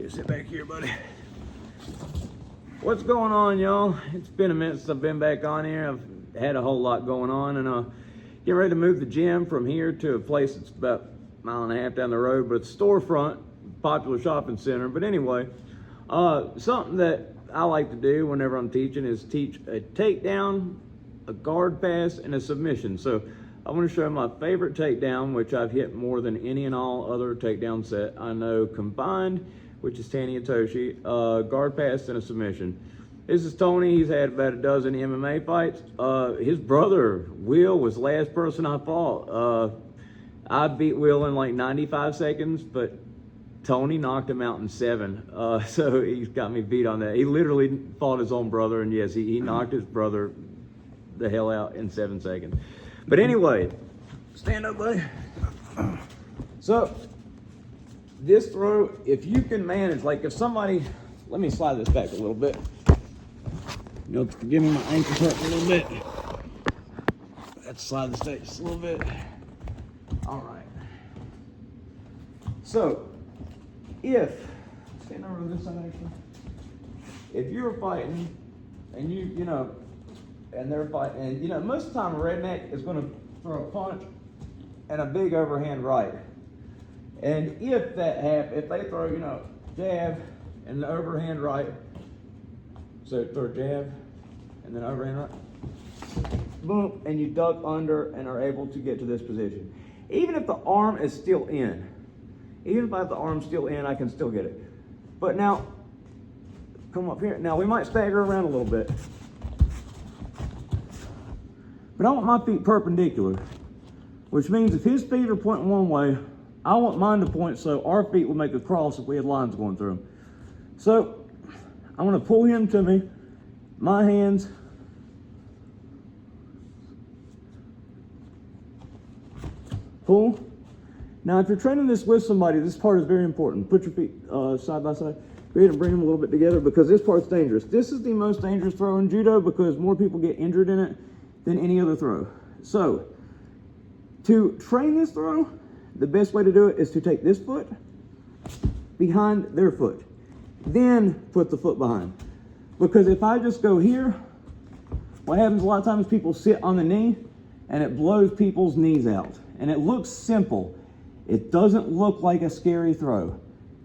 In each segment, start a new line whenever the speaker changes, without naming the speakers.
you sit back here, buddy. What's going on, y'all? It's been a minute since I've been back on here. I've had a whole lot going on, and getting ready to move the gym from here to a place that's about a mile and a half down the road, but it's a storefront, popular shopping center. But anyway, something that I like to do whenever I'm teaching is teach a takedown, a guard pass, and a submission. So I want to show my favorite takedown, which I've hit more than any and all other takedown set I know combined, which is Tani otoshi, guard pass, and a submission. This is Tony. He's had about a dozen MMA fights. His brother, Will, was the last person I fought. I beat Will in like 95 seconds, but Tony knocked him out in 7. So he's got me beat on that. He literally fought his own brother, and yes, he knocked his brother the hell out in 7 seconds. But anyway, stand up, buddy. So this throw, if you can manage, like if somebody, let me slide this back a little bit. You'll give me my ankles hurt a little bit. Let's slide this back just a little bit. All right. So if, stand over to this side actually. If you're fighting and you know, and they're fighting, and you know, most of the time a redneck is going to throw a punch and a big overhand right. And if that happens, if they throw, you know, jab and the overhand right, so throw jab and then overhand right, boom, and you duck under and are able to get to this position. Even if the arm is still in, even if I have the arm still in, I can still get it. But now, come up here. Now we might stagger around a little bit. But I want my feet perpendicular, which means if his feet are pointing one way, I want mine to point so our feet will make a cross if we had lines going through them. So I'm going to pull him to me, my hands, pull. Now if you're training this with somebody, this part is very important. Put your feet side by side. Go ahead and bring them a little bit together because this part's dangerous. This is the most dangerous throw in judo because more people get injured in it than any other throw. So to train this throw, the best way to do it is to take this foot behind their foot, then put the foot behind. Because if I just go here, what happens a lot of times people sit on the knee and it blows people's knees out. And it looks simple. It doesn't look like a scary throw.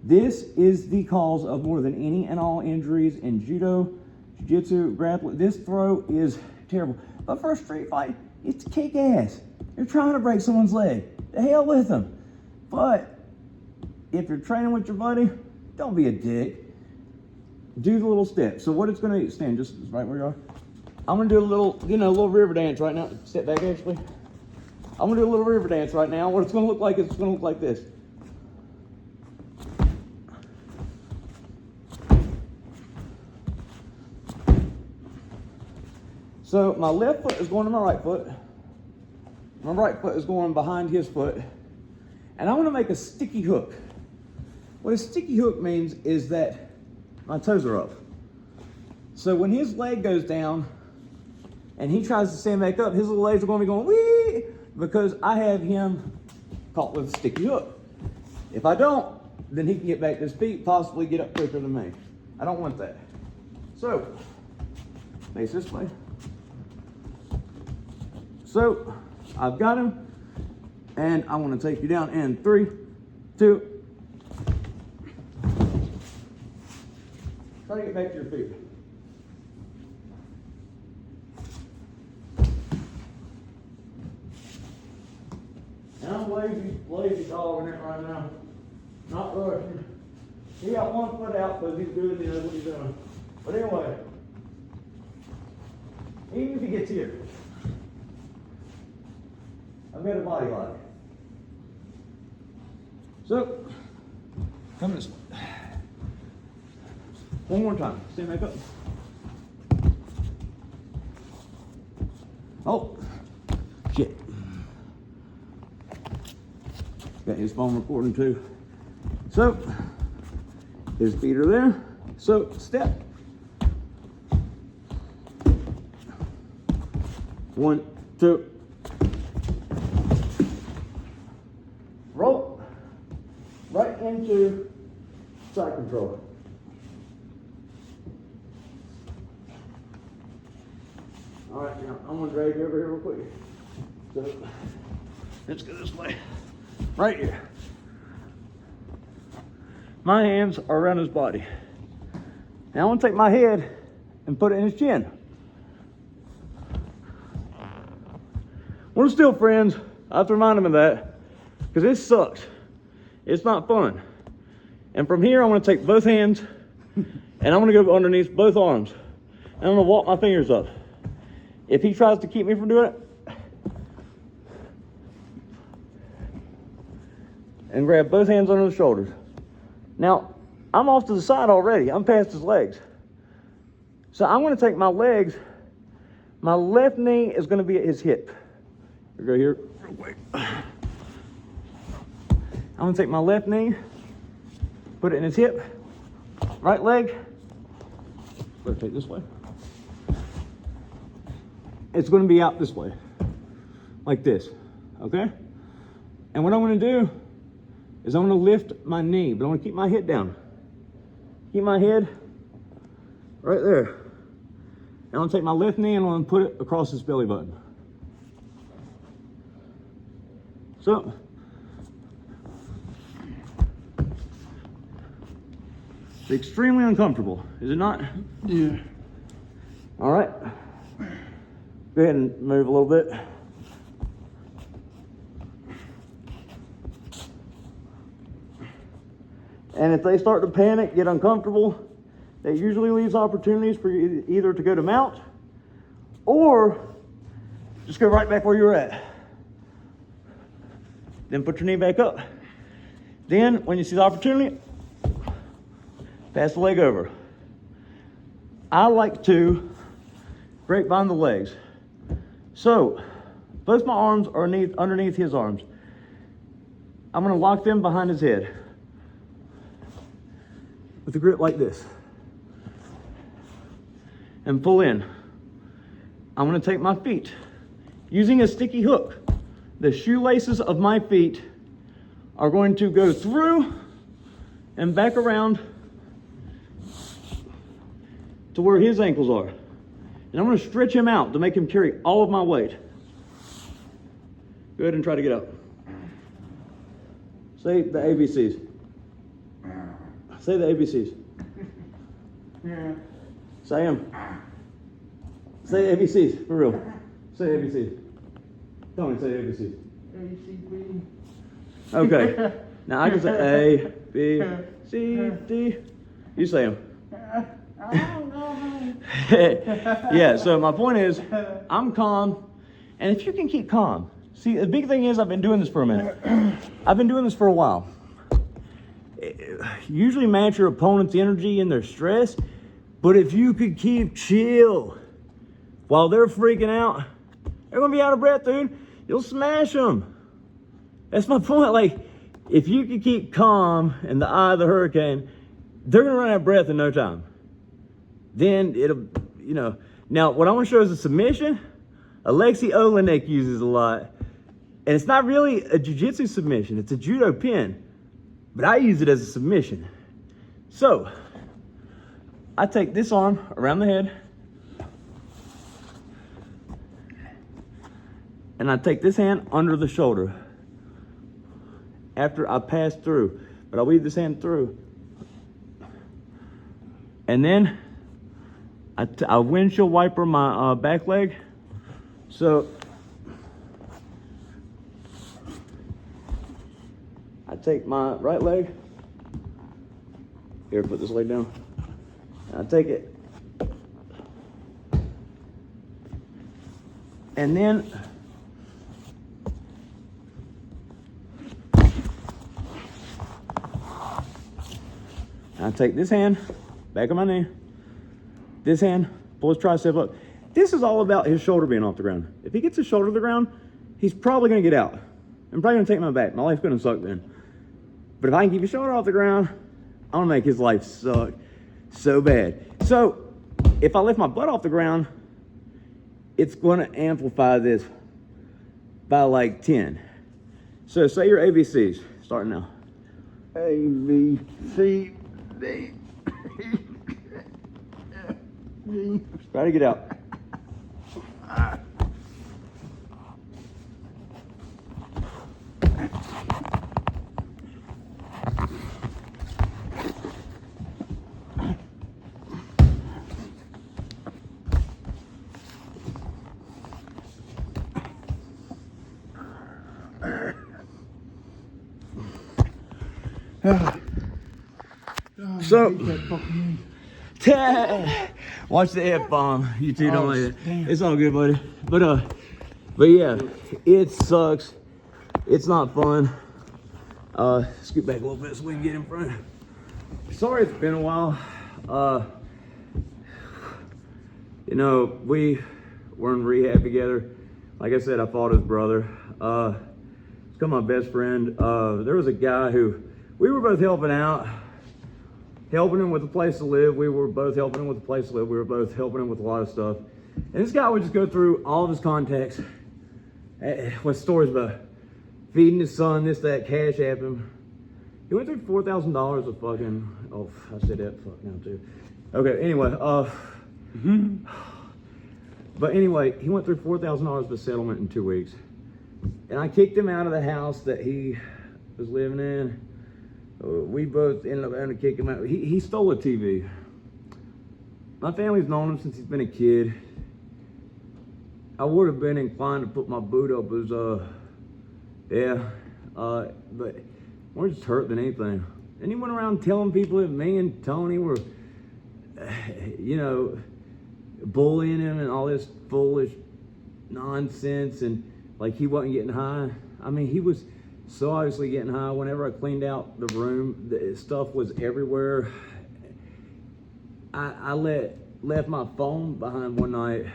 This is the cause of more than any and all injuries in judo, jiu-jitsu, grappling. This throw is terrible. But for a street fight, it's kick ass. You're trying to break someone's leg. The hell with them. But if you're training with your buddy, don't be a dick. Do the little step. So what it's going to stand just right where you are. I'm going to do a little, you know, a little river dance right now. Step back actually. I'm going to do a little river dance right now. What it's going to look like is it's going to look like this. So my left foot is going to my right foot. My right foot is going behind his foot. And I want to make a sticky hook. What a sticky hook means is that my toes are up. So when his leg goes down and he tries to stand back up, his little legs are going to be going, wee, because I have him caught with a sticky hook. If I don't, then he can get back to his feet, possibly get up quicker than me. I don't want that. So, face this way. So, I've got him, and I want to take you down in 3, 2. Try to get back to your feet. And I'm lazy dogging it right now. Not rushing. He got one foot out because he's good and he knows what he's doing. But anyway, even if he gets here, I've got a body lock. So, come this way. One more time. Stand back up. Oh, shit. Got his phone recording too. So, his feet are there. So, step. 1, 2. Roll right into side control. All right, now I'm gonna drag you over here real quick. So let's go this way. Right here. My hands are around his body. Now I'm gonna take my head and put it in his chin. We're still friends. I have to remind him of that because this sucks. It's not fun. And from here, I'm gonna take both hands and I'm gonna go underneath both arms. And I'm gonna walk my fingers up. If he tries to keep me from doing it, and grab both hands under the shoulders. Now, I'm off to the side already. I'm past his legs. So I'm gonna take my legs. My left knee is gonna be at his hip. Go here real quick. I'm gonna take my left knee, put it in his hip. Right leg, rotate this way. It's gonna be out this way, like this, okay? And what I'm gonna do is I'm gonna lift my knee, but I'm gonna keep my head down. Keep my head right there. And I'm gonna take my left knee and I'm gonna put it across his belly button. So, it's extremely uncomfortable, is it not?
Yeah.
All right. Go ahead and move a little bit. And if they start to panic, get uncomfortable, that usually leaves opportunities for you either to go to mount or just go right back where you were at. Then put your knee back up. Then, when you see the opportunity, pass the leg over. I like to grapevine the legs. So, both my arms are underneath his arms. I'm gonna lock them behind his head with a grip like this. And pull in. I'm gonna take my feet. Using a sticky hook, the shoelaces of my feet are going to go through and back around to where his ankles are. And I'm gonna stretch him out to make him carry all of my weight. Go ahead and try to get up. Say the ABCs. Say the ABCs.
Yeah.
Say them. Say the ABCs, for real. Say the ABCs. Tony, say the ABCs.
ACB.
Okay. Now I can say A, B, C, D. You say them.
I don't know.
Yeah, so my point is, I'm calm, and if you can keep calm. See, the big thing is I've been doing this for a minute. I've been doing this for a while. Usually match your opponent's energy and their stress, but if you could keep chill while they're freaking out, they're gonna be out of breath, dude. You'll smash them. That's my point. Like, if you can keep calm in the eye of the hurricane, they're gonna run out of breath in no time. Then it'll, you know. Now, what I want to show is a submission. Alexei Olenek uses a lot. And it's not really a jiu-jitsu submission. It's a judo pin. But I use it as a submission. So, I take this arm around the head. And I take this hand under the shoulder. After I pass through. But I weave this hand through. And then I windshield wiper my back leg. So I take my right leg. Here, put this leg down. And I take it. And then I take this hand, back of my knee. This hand, pull his tricep up. This is all about his shoulder being off the ground. If he gets his shoulder to the ground, he's probably gonna get out. I'm probably gonna take my back. My life's gonna suck then. But if I can keep his shoulder off the ground, I'm gonna make his life suck so bad. So, if I lift my butt off the ground, it's gonna amplify this by like 10. So say your ABCs, starting now.
A, B, C,
Try to get out. So, watch the F-bomb. You two don't like it. It's all good, buddy. But yeah, it sucks. It's not fun. Scoot back a little bit so we can get in front. Sorry it's been a while. You know, we were in rehab together. Like I said, I fought his brother. He's become my best friend. There was a guy who we were both helping out. Helping him with a place to live. We were both helping him with a place to live. We were both helping him with a lot of stuff. And this guy would just go through all of his contacts with stories about feeding his son, this, that, cash app him. He went through $4,000 of fucking, oh, I said that fuck now too. Okay, anyway, but anyway, he went through $4,000 of settlement in 2 weeks. And I kicked him out of the house that he was living in. We both ended up having to kick him out. He stole a TV. My family's known him since he's been a kid. I would have been inclined to put my boot up as, but more just hurt than anything. And he went around telling people that me and Tony were, you know, bullying him and all this foolish nonsense, and like he wasn't getting high. I mean, he was so obviously getting high. Whenever I cleaned out the room, the stuff was everywhere. I left my phone behind one night.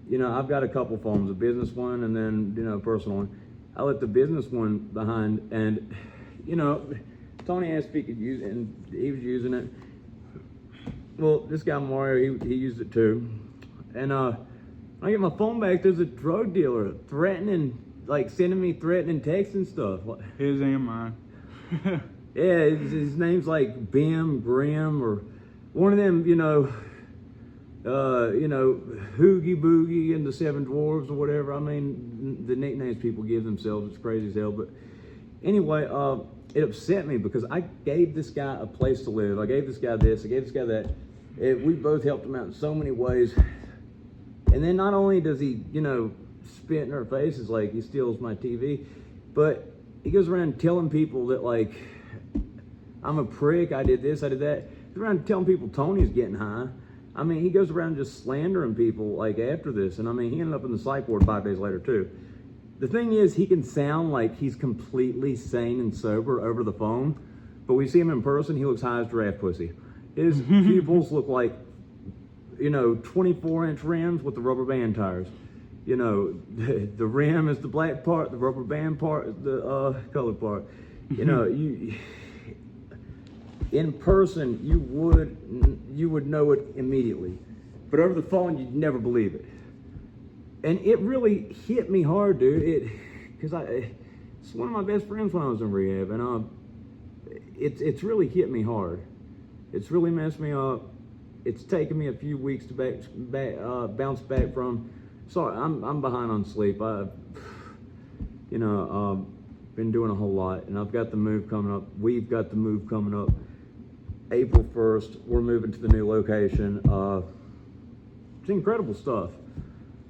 You know, I've got a couple phones, a business one and then, you know, a personal one. I left the business one behind, and, you know, Tony asked if he could use it, and he was using it. Well, this guy Mario, he used it too. And I get my phone back, there's a drug dealer threatening, like sending me threatening texts and stuff.
His and mine.
Yeah, his name's like Bim, Grim, or one of them, you know, Hoogie Boogie and the Seven Dwarves or whatever. I mean, the nicknames people give themselves, it's crazy as hell. But anyway, it upset me because I gave this guy a place to live. I gave this guy this, I gave this guy that. We both helped him out in so many ways. And then not only does he, you know, spit in our faces like he steals my TV, but he goes around telling people that, like, I'm a prick, I did this, I did that. He's around telling people Tony's getting high. I mean, he goes around just slandering people, like, after this. And I mean, he ended up in the psych ward 5 days later, too. The thing is, he can sound like he's completely sane and sober over the phone, but we see him in person, he looks high as giraffe pussy. His pupils look like, you know, 24-inch rims with the rubber band tires. You know, the rim is the black part, the rubber band part is the colored part. You know, in person, you would know it immediately, but over the phone, you'd never believe it. And it really hit me hard, dude. Because it's one of my best friends when I was in rehab, and it's really hit me hard. It's really messed me up. It's taken me a few weeks to bounce back from. Sorry, I'm behind on sleep. You know, been doing a whole lot, and I've got the move coming up. We've got the move coming up. April 1st, we're moving to the new location. It's incredible stuff.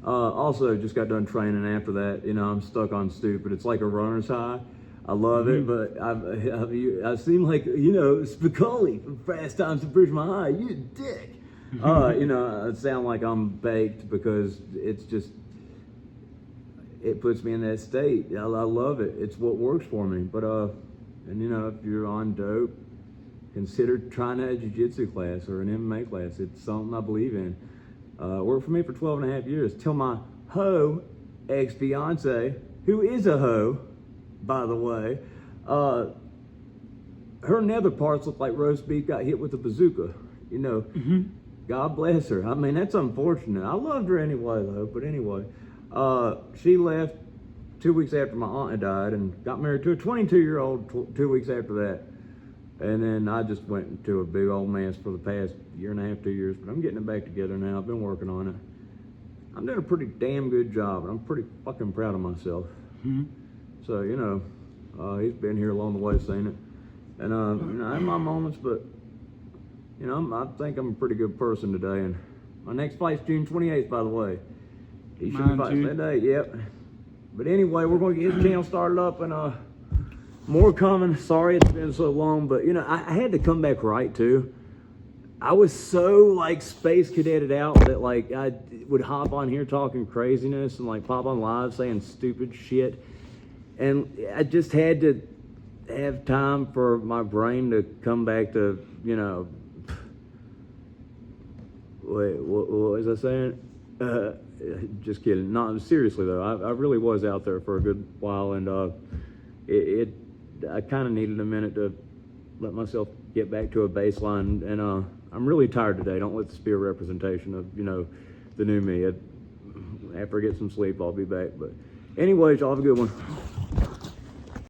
Also, just got done training after that. You know, I'm stuck on stupid. It's like a runner's high. I love it, but I seem like, you know, Spicoli from Fast Times at Ridgemont High. You a dick. You know, I sound like I'm baked because it's just, it puts me in that state. I love it. It's what works for me. But, and you know, if you're on dope, consider trying a jiu-jitsu class or an MMA class. It's something I believe in. Worked for me for 12 and a half years till my hoe ex-fiance, who is a hoe, by the way, her nether parts look like roast beef got hit with a bazooka. You know, God bless her. I mean, that's unfortunate. I loved her anyway, though. But anyway, she left 2 weeks after my aunt had died and got married to a 22-year-old 2 weeks after that. And then I just went into a big old mess for the past year and a half, 2 years, but I'm getting it back together now. I've been working on it. I'm doing a pretty damn good job, and I'm pretty fucking proud of myself. So, you know, he's been here along the way, seen it. And, you know, I have my moments, but, you know, I think I'm a pretty good person today. And my next fight's June 28th, by the way. He should fight that day, yep. But anyway, we're going to get his channel started up, and more coming. Sorry it's been so long, but, you know, I had to come back right, too. I was so, like, space cadetted out that, like, I would hop on here talking craziness and, like, pop on live saying stupid shit. And I just had to have time for my brain to come back to, you know, wait, what was I saying? Just kidding. No, seriously, though, I really was out there for a good while, and I kind of needed a minute to let myself get back to a baseline, and I'm really tired today. Don't let this be a representation of, you know, the new me. After I get some sleep, I'll be back. But anyways, y'all have a good one.